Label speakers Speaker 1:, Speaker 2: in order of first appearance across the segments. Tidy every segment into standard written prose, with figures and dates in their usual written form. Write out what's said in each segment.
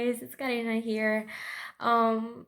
Speaker 1: guys, it's Karina here. Um,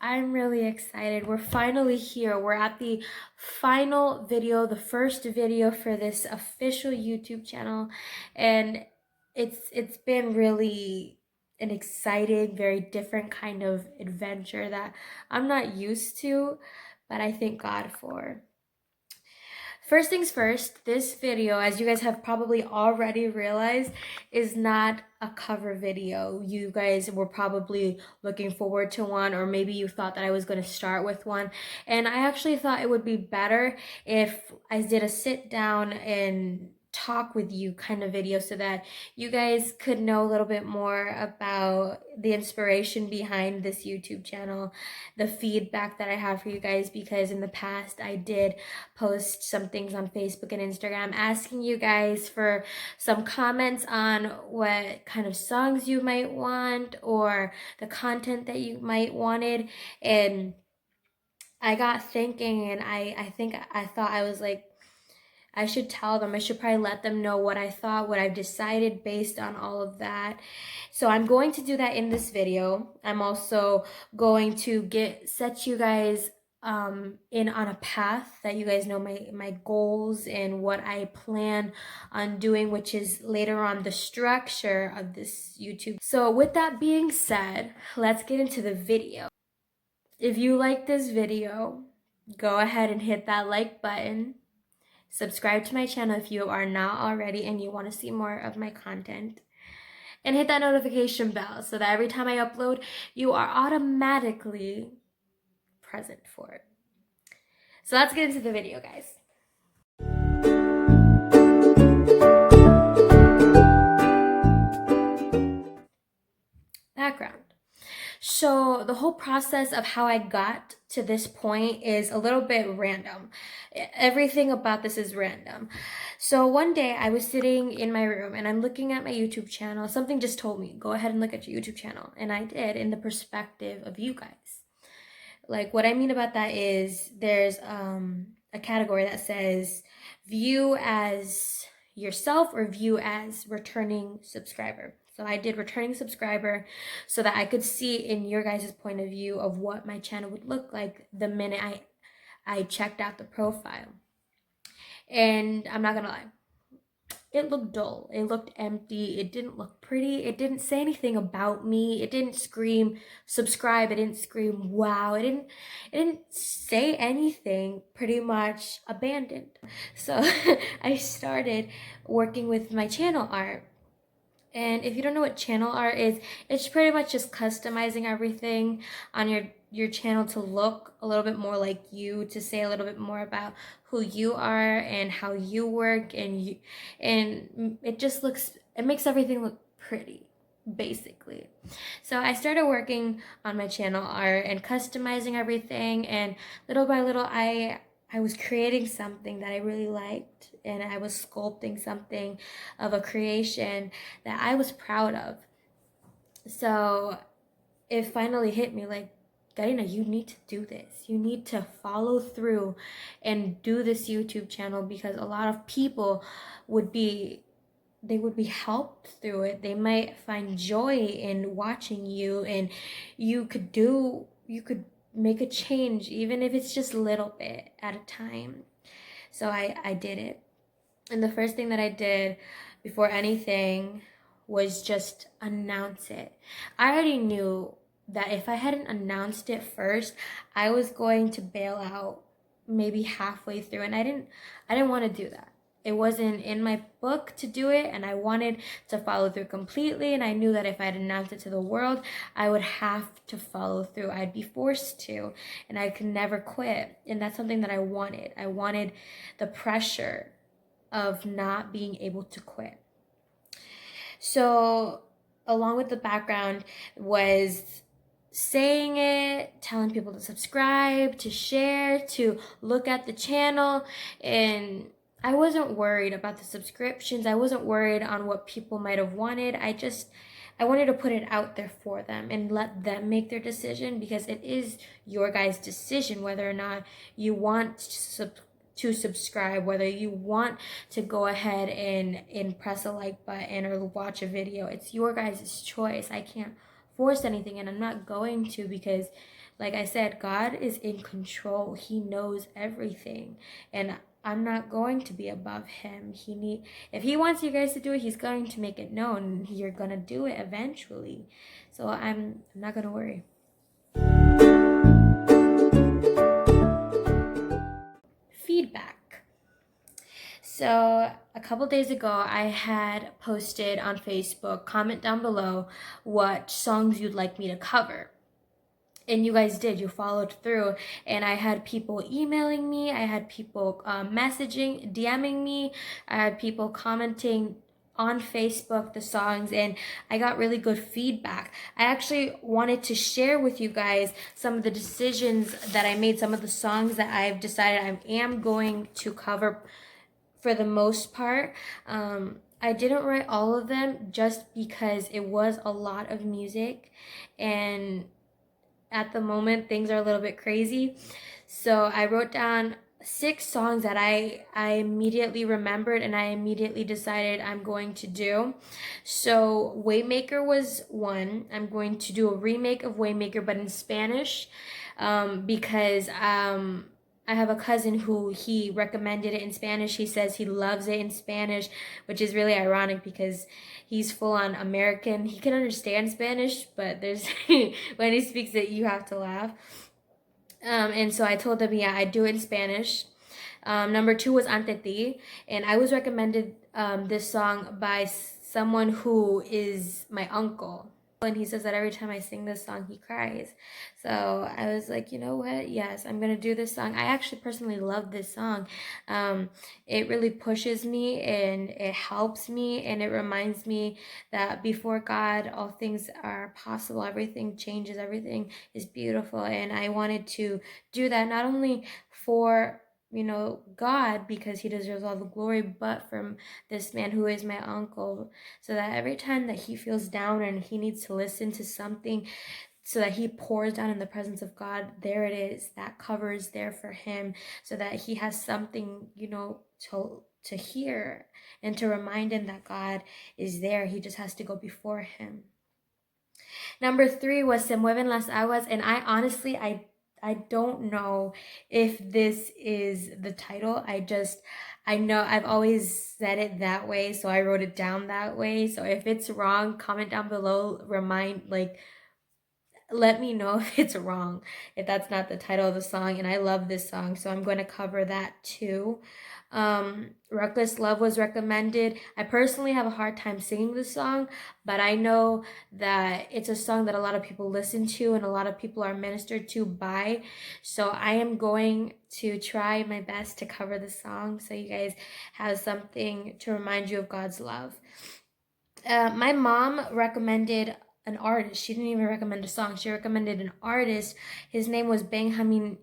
Speaker 1: I'm really excited. We're finally here. We're at the final video, the first video for this official YouTube channel, and it's been really an exciting, very different kind of adventure that I'm not used to, but I thank God for. First things first, this video, as you guys have probably already realized, is not a cover video. You guys were probably looking forward to one, or maybe you thought that I was going to start with one. And I actually thought it would be better if I did a sit down and talk with you kind of video so that you guys could know a little bit more about the inspiration behind this YouTube channel, the feedback that I have for you guys, because in the past I did post some things on Facebook and Instagram asking you guys for some comments on what kind of songs you might want or the content that you might wanted. And I got thinking, and I thought, I was like, I should tell them. I should probably let them know what I thought, what I've decided based on all of that. So I'm going to do that in this video. I'm also going to set you guys in on a path that you guys know my goals and what I plan on doing, which is later on the structure of this YouTube. So with that being said, let's get into the video. If you like this video, go ahead and hit that like button. Subscribe to my channel if you are not already and you want to see more of my content. And hit that notification bell so that every time I upload, you are automatically present for it. So let's get into the video, guys. Background. So the whole process of how I got to this point is a little bit random. Everything about this is random. So one day I was sitting in my room and I'm looking at my YouTube channel. Something just told me, go ahead and look at your YouTube channel. And I did, in the perspective of you guys. Like, what I mean about that is there's a category that says view as yourself or view as returning subscriber. So I did returning subscriber so that I could see in your guys' point of view of what my channel would look like the minute I checked out the profile. And I'm not gonna lie, it looked dull. It looked empty. It didn't look pretty. It didn't say anything about me. It didn't scream subscribe. It didn't scream wow. It didn't say anything. Pretty much abandoned. So I started working with my channel art. And if you don't know what channel art is, it's pretty much just customizing everything on your channel to look a little bit more like you, to say a little bit more about who you are and how you work, and it just looks, it makes everything look pretty, basically. So I started working on my channel art and customizing everything, and little by little I was creating something that I really liked, and I was sculpting something of a creation that I was proud of. So it finally hit me like, Karina, you need to do this. You need to follow through and do this YouTube channel, because a lot of people would be helped through it. They might find joy in watching you, and you could make a change, even if it's just a little bit at a time. So I did it. And the first thing that I did before anything was just announce it. I already knew that if I hadn't announced it first, I was going to bail out maybe halfway through, and I didn't want to do that. It wasn't in my book to do it, and I wanted to follow through completely, and I knew that if I'd announced it to the world, I would have to follow through. I'd be forced to, and I could never quit. And that's something that I wanted. I wanted the pressure of not being able to quit. So along with the background was saying it, telling people to subscribe, to share, to look at the channel. And I wasn't worried about the subscriptions. I wasn't worried on what people might have wanted. I wanted to put it out there for them and let them make their decision, because it is your guys' decision whether or not you want to subscribe, whether you want to go ahead and press a like button or watch a video. It's your guys' choice. I can't force anything, and I'm not going to, because like I said, God is in control. He knows everything, and I'm not going to be above him. If he wants you guys to do it, he's going to make it known. You're going to do it eventually. So I'm not going to worry. Feedback. So a couple days ago, I had posted on Facebook, comment down below what songs you'd like me to cover. And you guys did. You followed through. And I had people emailing me. I had people messaging, DMing me. I had people commenting on Facebook the songs, and I got really good feedback. I actually wanted to share with you guys some of the decisions that I made, some of the songs that I've decided I am going to cover for the most part. I didn't write all of them just because it was a lot of music, and at the moment things are a little bit crazy. So I wrote down 6 songs that I immediately remembered and I immediately decided I'm going to do. So Waymaker was one. I'm going to do a remake of Waymaker but in Spanish, because I have a cousin who he recommended it in Spanish. He says he loves it in Spanish, which is really ironic because he's full on American. He can understand Spanish, but there's when he speaks it, you have to laugh. And so I told him, yeah, I do it in Spanish. Number 2 was Ante Ti, and I was recommended this song by someone who is my uncle. And he says that every time I sing this song, he cries. So I was like, you know what? Yes, I'm going to do this song. I actually personally love this song. It really pushes me and it helps me, and it reminds me that before God, all things are possible. Everything changes. Everything is beautiful. And I wanted to do that not only for God, because he deserves all the glory, but from this man who is my uncle, so that every time that he feels down and he needs to listen to something, so that he pours down in the presence of God, there it is. That cover is there for him, so that he has something, to hear and to remind him that God is there. He just has to go before him. Number 3 was Se Mueven las Aguas, and I honestly, I don't know if this is the title. I know I've always said it that way, so I wrote it down that way. So if it's wrong, comment down below, let me know if it's wrong, if that's not the title of the song. And I love this song, so I'm going to cover that too. Reckless Love was recommended. I personally have a hard time singing this song, but I know that it's a song that a lot of people listen to and a lot of people are ministered to by. So I am going to try my best to cover the song so you guys have something to remind you of God's love. My mom recommended an artist. She didn't even recommend a song. She recommended an artist. His name is Benjamin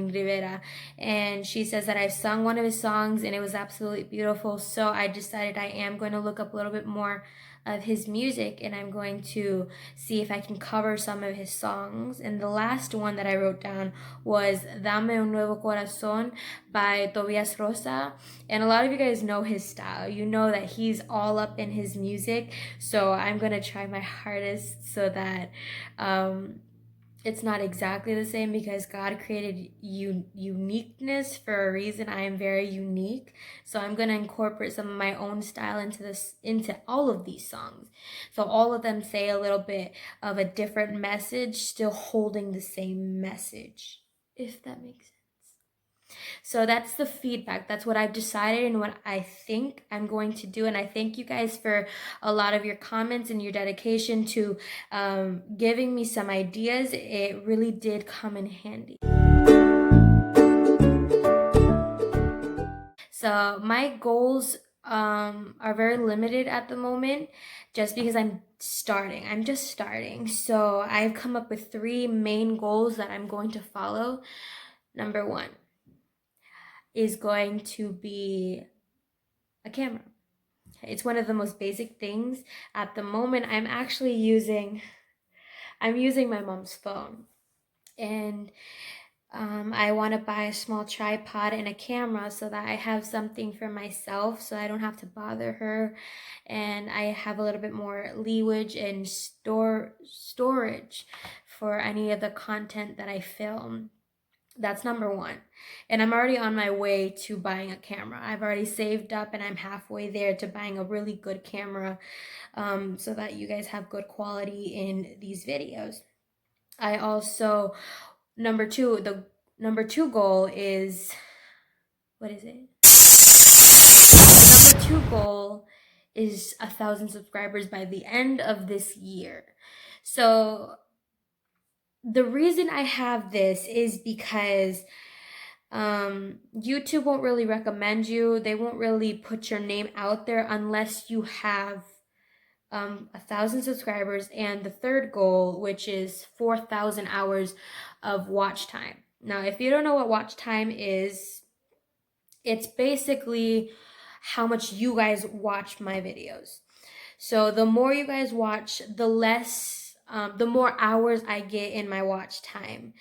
Speaker 1: Rivera. And she says that I sung one of his songs and it was absolutely beautiful. So I decided I am going to look up a little bit more of his music, and I'm going to see if I can cover some of his songs. And the last one that I wrote down was Dame un Nuevo Corazón by Tobias Rosa. And a lot of you guys know his style. You know that he's all up in his music. So I'm going to try my hardest so that it's not exactly the same, because God created uniqueness for a reason. I am very unique, so I'm gonna incorporate some of my own style into all of these songs. So all of them say a little bit of a different message, still holding the same message, if that makes sense. So that's the feedback. That's what I've decided and what I think I'm going to do. And I thank you guys for a lot of your comments and your dedication to giving me some ideas. It really did come in handy. So my goals are very limited at the moment, just because I'm just starting. So I've come up with 3 main goals that I'm going to follow. Number 1 is going to be a camera. It's one of the most basic things. At the moment, I'm using my mom's phone. And I want to buy a small tripod and a camera so that I have something for myself so I don't have to bother her, and I have a little bit more leeway and storage for any of the content that I film. That's number one. And I'm already on my way to buying a camera. I've already saved up and I'm halfway there to buying a really good camera, so that you guys have good quality in these videos. I also, the number two goal is, what is it? Number two goal is 1,000 subscribers by the end of this year. So the reason I have this is because YouTube won't really recommend you. They won't really put your name out there unless you have 1,000 subscribers, and the third goal, which is 4,000 hours of watch time. Now, if you don't know what watch time is, it's basically how much you guys watch my videos. So the more you guys watch, the more hours I get in my watch time.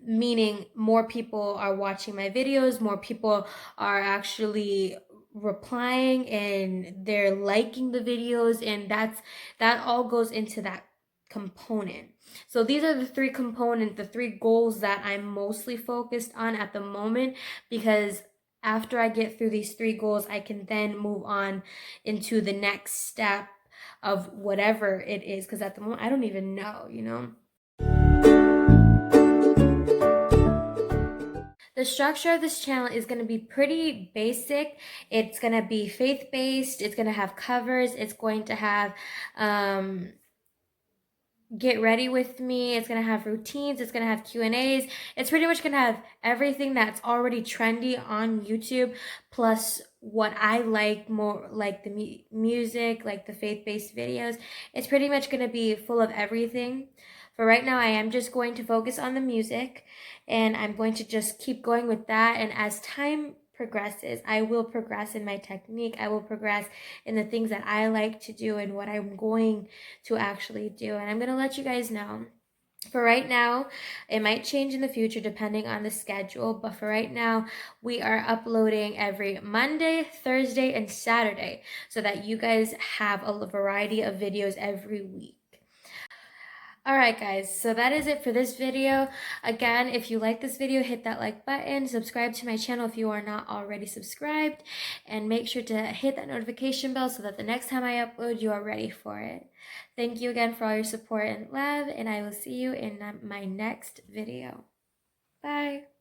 Speaker 1: Meaning more people are watching my videos, more people are actually replying and they're liking the videos, and that all goes into that component. So these are the the three goals that I'm mostly focused on at the moment, because after I get through these three goals, I can then move on into the next step of whatever it is, because at the moment I don't even know, you know. The structure of this channel is going to be pretty basic. It's going to be faith-based. It's going to have covers. It's going to have get ready with me. It's going to have routines. It's going to have Q&As. It's pretty much going to have everything that's already trendy on YouTube, plus what I like more, like the music, like the faith-based videos. It's pretty much going to be full of everything. For right now, I am just going to focus on the music, and I'm going to just keep going with that. And as time progresses, I will progress in my technique. I will progress in the things that I like to do and what I'm going to actually do. And I'm going to let you guys know. For right now, it might change in the future depending on the schedule, but for right now, we are uploading every Monday, Thursday, and Saturday so that you guys have a variety of videos every week. Alright guys, so that is it for this video. Again, if you like this video, hit that like button, subscribe to my channel if you are not already subscribed, and make sure to hit that notification bell so that the next time I upload, you are ready for it. Thank you again for all your support and love, and I will see you in my next video. Bye!